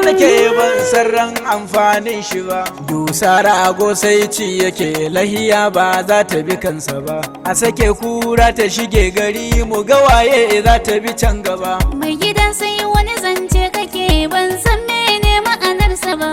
nake ban sarran amfanin shi ba. Dusa rago sai ci yake lahiya ba za ta bi kansa ba. A sake kura ta shige gari mu ga waye za ta bi can gaba. Mai gida sai wani zance kake ban san mene ma'anarsa ba.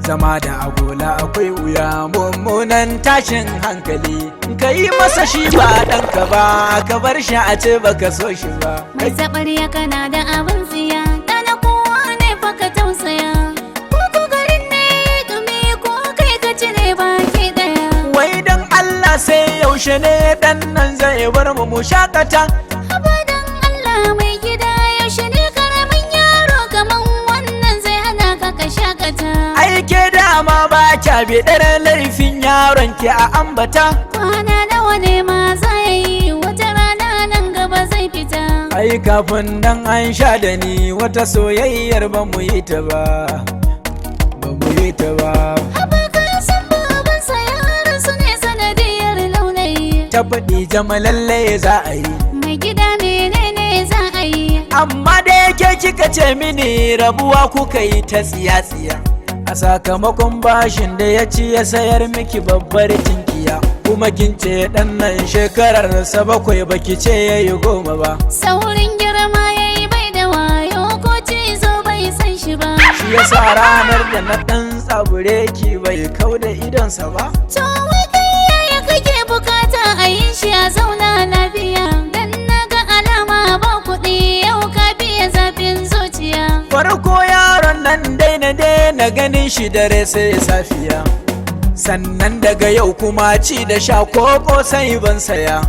Zama da agola akwai wuya mummunan tashin hankali. Ka yi masa shi ba ɗanka ba, ka bar shi a ce baka so shi ba. Mai zaɓarya kana da abin tsiya, ɗana kowa ne fa ka tausaya. Ko garin ne dumi ko kai ka cire baki ɗaya. Wai dan Allah sai yaushe ne ɗan nan zai bar mu shakata. Abadan Allah mai gida yaushe ne karamin yaro kaman wannan zai hana ka ka shakata. Aike dama ba kya biɗar laifin yaron ki a ambata. Kwana nawa ne ma zai yi wata rana nan gaba zai fita. Ai kafin dan an sha da ni wata soyayyar ba mu yi ta ba. Ba mu yi ta ba. Haba ka san babansa yaran su ne sanadiyar launayi. Ta faɗi jama lalle za a yi. Mai gida menene za a yi? Amma da yake kika ce mini rabuwa kuka yi ta tsiya-tsiya. A sakamakon bashin da ya ci ya sayar miki babbar tinkiya. Kuma kin ce ɗan nan shekarar sa 7 baki ce ya yi 10 ba. Saurin girma ya yi bai da wayo ko cizo bai san shi ba. Shi yasa ranar da na ɗan tsabure ki bai kau da idonsa ba. To wai kai yaya kake bukata a yi shi a zauna lafiya? Dan na ga alama ba kuɗi yau ka biya zafin zuciya. Farko yaron nan daina ganin shi dare sai safiya. Sannan daga yau kuma ci da sha ko kosai ban saya.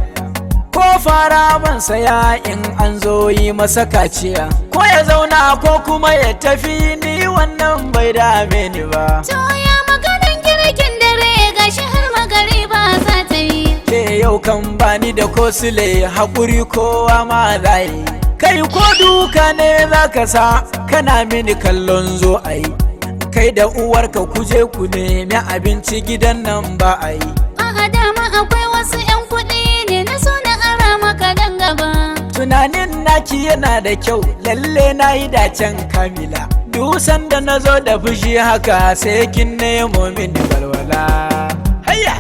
Ko fara ban saya in an zo yi masa kaciya. Ko ya zauna ko kuma ya tafi ni wannan bai dame ni ba. To ya maganan girkin dare gashi har magariba za ta yi. Ke yau kan bani da kosile haƙuri kowa ma zai. Kai ko duka ne za ka sa kana mini kallon zo a yi. Kai da uwarka kuje ku nemi abinci gidan nan ba a yi. A dama akwai wasu 'yan kuɗi ne na so na ara maka dan gaba. Tunanin naki yana da kyau lalle na yi dacen kamila. Dusan da na zo da fushi haka sai kin nemo mini walwala. Hayya!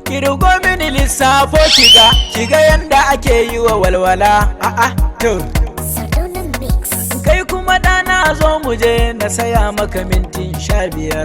Kirgo mini lissafo kiga yanda ake yi wa walwala. A'a to. Kai kuma ɗana zo mu je na saya maka mintin 15.